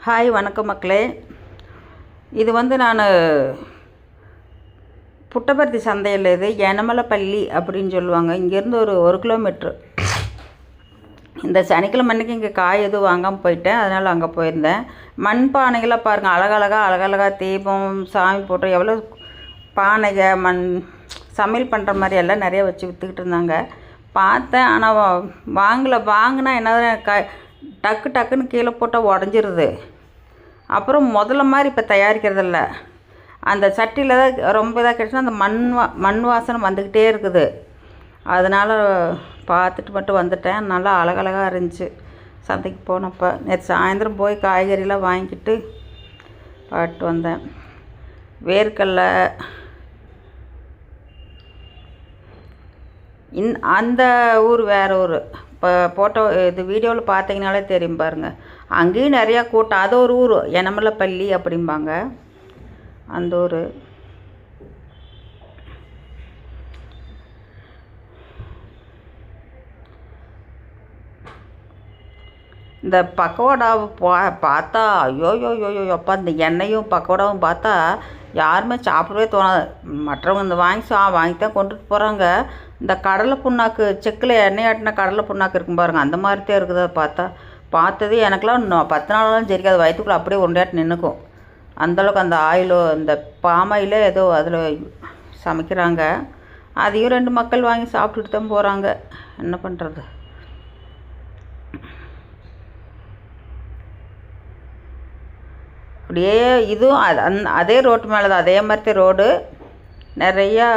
Hi வணக்கம் மக்களே. இது நான் புட்டபர்த்தி சந்தையில் இது யனமலைப்பள்ளி அப்படின்னு சொல்லுவாங்க. இங்கேருந்து ஒரு கிலோமீட்ரு. இந்த சனிக்கிழமை அன்றைக்கி இங்கே காய் எதுவும் வாங்காமல் போயிட்டேன், அதனால் அங்கே போயிருந்தேன். மண் பானைகளாக பாருங்கள், அழகழகாக தீபம் சாமி போட்டு எவ்வளோ பானைக சமையல் பண்ணுற மாதிரி எல்லாம் நிறைய வச்சு விற்றுக்கிட்டு இருந்தாங்க. பார்த்தேன், ஆனால் வாங்கினா என்ன டக்குன்னு கீழே போட்டால் உடஞ்சிருது. அப்புறம் முதல்ல மாதிரி இப்போ தயாரிக்கிறதில்ல. அந்த சட்டியில் தான் ரொம்ப இதாக கிடச்சுன்னா அந்த மண் வாசனை வந்துக்கிட்டே இருக்குது. அதனால் பார்த்துட்டு மட்டும் வந்துட்டேன். நல்லா அழகழகாக இருந்துச்சு சந்தைக்கு போனப்போ. நேற்று சாயந்தரம் போய் காய்கறிலாம் வாங்கிக்கிட்டு பாட்டு வந்தேன். வேர்க்கடலை அந்த ஊர் வேறு ஊர். இப்போ ஃபோட்டோ இது வீடியோவில் பார்த்தீங்கனாலே தெரியும் பாருங்கள். அங்கேயும் நிறையா கூட்டம். அது ஒரு ஊர், யனமலைப்பள்ளி அப்படிம்பாங்க அந்த ஊர். இந்த பக்கோடாவை பார்த்தா ஐயோ அப்பா, இந்த எண்ணெயும் பக்கோடாவும் பார்த்தா யாருமே சாப்பிடவே தோணாது. மற்றவங்க இந்த வாங்கி தான் கொண்டுட்டு போகிறாங்க. இந்த கடலை புண்ணாக்கு, செக்கில் எண்ணெய் ஆட்டின கடலை புண்ணாக்கு இருக்கும் பாருங்கள், அந்த மாதிரி தான் இருக்குது. அதை பார்த்தது எனக்கெலாம் 10 நாளெலாம் சரிக்காது. வயிற்றுக்குள்ளே அப்படியே உருண்டையாட்டு நின்றுக்கும். அந்தளவுக்கு அந்த ஆயிலோ இந்த பாமாயிலே ஏதோ அதில் சமைக்கிறாங்க. அதையும் 2 மக்கள் வாங்கி சாப்பிட்டுட்டு தான் போகிறாங்க. என்ன பண்ணுறது? அப்படியே இதுவும் அதே ரோட்டு மேலே தான், அதே மாதிரி ரோடு. நிறையா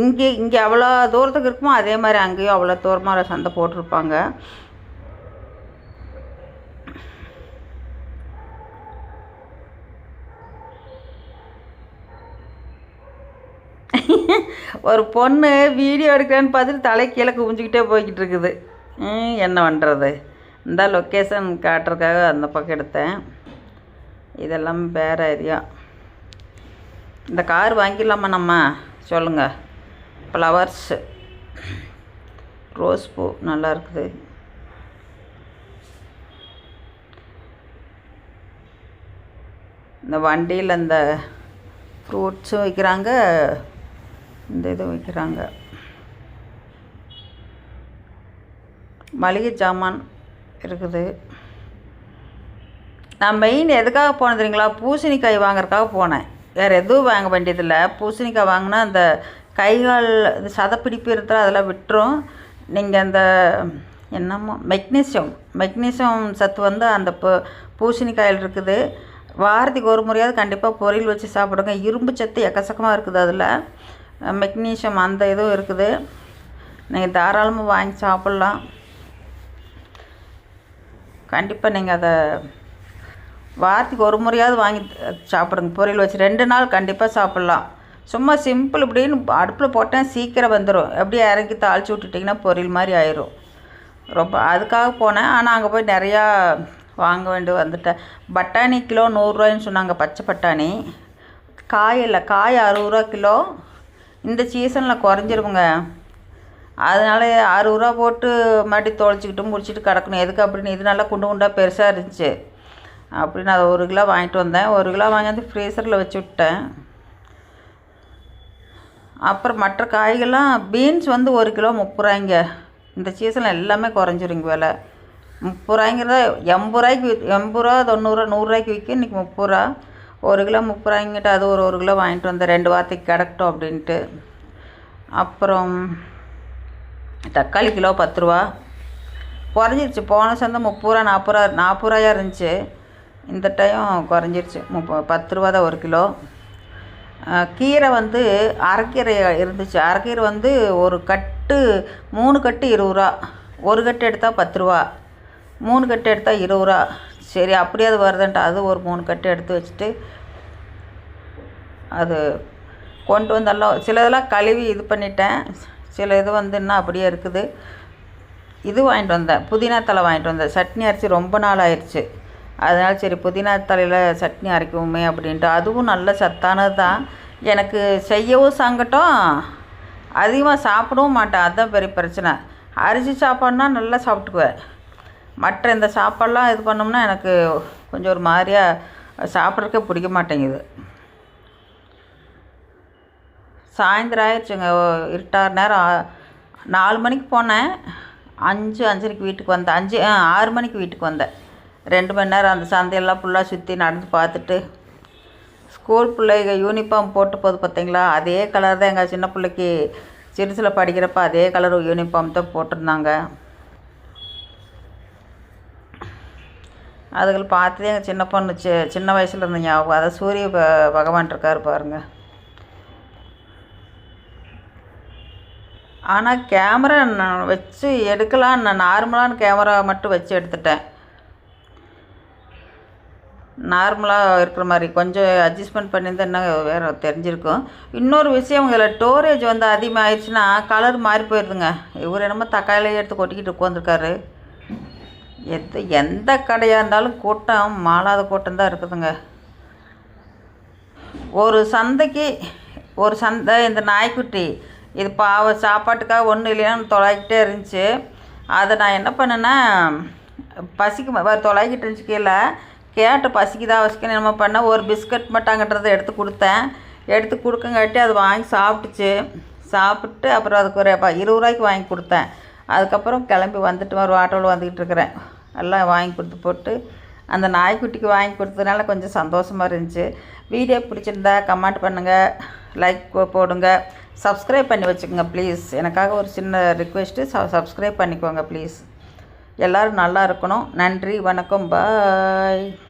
இங்கே அவ்வளோ தூரத்துக்கு இருக்குமோ அதே மாதிரி அங்கேயும் அவ்வளோ தூரமாக சந்தை போட்டிருப்பாங்க. ஒரு பொண்ணு வீடியோ எடுக்கிறேன்னு பார்த்துட்டு தலை கீழே குமிஞ்சிக்கிட்டே போய்கிட்டு இருக்குது. என்ன பண்ணுறது? இந்த லொக்கேஷன் காட்டுறதுக்காக அந்த பக்கம் எடுத்தேன். இதெல்லாம் வேறு ஏரியா. இந்த கார் வாங்கிடலாமா நம்ம? சொல்லுங்கள். ஃப்ளவர்ஸு, ரோஸ் பூ நல்லா இருக்குது. இந்த வண்டியில் இந்த ஃப்ரூட்ஸும் விற்கிறாங்க, இந்த இதுவும் விற்கிறாங்க. மளிகை சாமான் இருக்குது. நான் மெயின் எதுக்காக போனது தெரியுங்களா? பூசணிக்காய் வாங்குறதுக்காக போனேன். வேறு எதுவும் வாங்க வேண்டியதில்லை. பூசணிக்காய் வாங்கினா அந்த கைகால் இது சதைப்பிடிப்பு இருக்கிற அதெல்லாம் விட்டுரும். நீங்கள் அந்த என்னமோ மெக்னீசியம் சத்து அந்த பூசணிக்காயில் இருக்குது. வாரத்துக்கு ஒரு முறையாவது கண்டிப்பாக பொரியல் வச்சு சாப்பிடுங்க. இரும்பு சத்து எக்கச்சக்கமாக இருக்குது அதில். மெக்னீசியம் அந்த இதுவும் இருக்குது. நீங்கள் தாராளமாக வாங்கி சாப்பிட்லாம். கண்டிப்பாக நீங்கள் அதை வாரத்துக்கு ஒரு முறையாவது வாங்கி சாப்பிடுங்க. பொரியல் வச்சு 2 நாள் கண்டிப்பாக சாப்பிட்லாம். சும்மா சிம்பிள் இப்படின்னு அடுப்பில் போட்டேன், சீக்கிரம் வந்துடும். எப்படியே இறக்கி தாளித்து விட்டுட்டிங்கன்னா பொரியல் மாதிரி ஆயிரும். ரொம்ப அதுக்காக போனேன். ஆனால் அங்கே போய் நிறையா வாங்க வேண்டி வந்துட்டேன். பட்டாணி கிலோ 100 ரூபாய்ன்னு சொன்னாங்க. பச்சை பட்டாணி காய் 60 ரூபா கிலோ. இந்த சீசனில் குறைஞ்சிருக்குங்க. அதனால 60 ரூபா போட்டு மறுபடியும் தொலைச்சிக்கிட்டு முடிச்சுட்டு கிடக்கணும் எதுக்கு அப்படின்னு. இது நல்லா குண்டாக பெருசாக இருந்துச்சு அப்படின்னு அதை 1 கிலோ வாங்கிட்டு வந்தேன். 1 கிலோ வாங்கி வந்து ஃப்ரீசரில் வச்சு விட்டேன். அப்புறம் மற்ற காய்கள்லாம் பீன்ஸ் 1 கிலோ 30 ரூபாய்ங்க. இந்த சீசனில் எல்லாமே குறைஞ்சிருங்க விலை. 30 ரூபாய்ங்கிறத 80 ரூபாய்க்கு 80 ரூபா 90 ரூபா 100 ரூபாய்க்கு விற்க. இன்றைக்கி 30 ரூபா. 1 கிலோ 30 ரூபாய்ங்கிட்ட அது 1 கிலோ வாங்கிட்டு வந்தேன். 2 வாரத்துக்கு கிடக்கட்டும் அப்படின்ட்டு. அப்புறம் தக்காளி கிலோ 10 ரூபா குறைஞ்சிருச்சு. போன சந்தை 30 ரூபா 40 ரூபாயாக இருந்துச்சு. இந்த டைம் குறைஞ்சிருச்சு. 10 ரூபா தான் 1 கிலோ. கீரை அரைக்கீரை இருந்துச்சு. அரைக்கீரை ஒரு கட்டு 3 கட்டு 20 ரூபா. 1 கட்டு எடுத்தால் 10 ரூபா, 3 கட்டு எடுத்தால் 20 ரூபா. சரி அப்படியே அது வருதுன்ட்டு அது ஒரு 3 கட்டு எடுத்து வச்சுட்டு அது கொண்டு வந்தாலும் சிலதெல்லாம் கழுவி இது பண்ணிட்டேன். சில இது இன்னும் அப்படியே இருக்குது. இது வாங்கிட்டு வந்தேன், புதினா தழை வாங்கிட்டு வந்தேன். சட்னி அரைச்சி ரொம்ப நாள் ஆயிடுச்சு. அதனால் சரி புதினா தலையில் சட்னி அரைக்குவோமே அப்படின்ட்டு. அதுவும் நல்ல சத்தானது தான். எனக்கு செய்யவும் சங்கட்டம், அதிகமாக சாப்பிடவும் மாட்டேன். அதுதான் பெரிய பிரச்சனை. அரிசி சாப்பாடுனா நல்லா சாப்பிட்டுக்குவேன். மற்ற இந்த சாப்பாடெலாம் இது பண்ணோம்னா எனக்கு கொஞ்சம் ஒரு மாதிரியாக சாப்பிட்றதுக்கே பிடிக்க மாட்டேங்குது. சாயந்தரம் ஆயிடுச்சுங்க. இருட்டாகிற நேரம் 4 மணிக்கு போனேன். 5:30க்கு வீட்டுக்கு வந்தேன். 6 மணிக்கு வீட்டுக்கு வந்தேன். 2 மணி நேரம் அந்த சந்தையெல்லாம் ஃபுல்லாக சுற்றி நடந்து பார்த்துட்டு, ஸ்கூல் பிள்ளைங்க யூனிஃபார்ம் போட்டு போகுது பார்த்தீங்களா, அதே கலர் தான் எங்கள் சின்ன பிள்ளைக்கு சிறுசில் படிக்கிறப்ப அதே கலர் யூனிஃபார்ம் தான் போட்டிருந்தாங்க. அதுகளை பார்த்ததே எங்கள் சின்ன பொண்ணு சின்ன வயசில் இருந்த ஞாபகம். அதான் சூரிய பகவான் இருக்கார் பாருங்கள். ஆனால் கேமரா நான் வச்சு எடுக்கலாம், நான் நார்மலான கேமரா மட்டும் வச்சு எடுத்துட்டேன். நார்மலாக இருக்கிற மாதிரி கொஞ்சம் அட்ஜஸ்ட்மெண்ட் பண்ணியிருந்தா என்ன வேறு தெரிஞ்சிருக்கும். இன்னொரு விஷயம், இதில் ஸ்டோரேஜ் வந்து அதிகமாக ஆயிடுச்சுன்னா கலர் மாறி போயிடுதுங்க. இவர் என்னமோ தக்காளியே எடுத்து கொட்டிக்கிட்டு உட்காந்துருக்காரு. எந்த கடையாக இருந்தாலும் கூட்டம் மாளாத கூட்டம் தான் இருக்குதுங்க. ஒரு சந்தை இந்த நாய்க்குட்டி இது சாப்பாட்டுக்காக ஒன்றும் இல்லைன்னா தொலைக்கிட்டே இருந்துச்சு. அதை நான் என்ன பண்ணேன்னா, தொலைக்கிட்டு இருந்துச்சு கீழே. கேட்டு பசிக்குன்னு என்னமோ பண்ணேன். ஒரு பிஸ்கட் மட்டும் அங்கிட்டதை எடுத்து கொடுத்தேன். எடுத்து கொடுக்கங்காட்டி அது வாங்கி சாப்பிட்டு அப்புறம் அதுக்கு ஒரு 20 ரூபாய்க்கு வாங்கி கொடுத்தேன். அதுக்கப்புறம் கிளம்பி வந்துட்டு ஒரு ஆட்டோவில் வந்துக்கிட்டு இருக்கிறேன். எல்லாம் வாங்கி கொடுத்து போட்டு அந்த நாய்க்குட்டிக்கு வாங்கி கொடுத்ததுனால கொஞ்சம் சந்தோஷமாக இருந்துச்சு. வீடியோ பிடிச்சிருந்தா கமெண்ட் பண்ணுங்கள், லைக் போடுங்க, சப்ஸ்கிரைப் பண்ணி வச்சுக்கோங்க ப்ளீஸ். எனக்காக ஒரு சின்ன ரிக்வெஸ்ட்டு, சப்ஸ்கிரைப் பண்ணிக்கோங்க ப்ளீஸ். எல்லோரும் நல்லா இருக்கணும். நன்றி, வணக்கம், பாய்.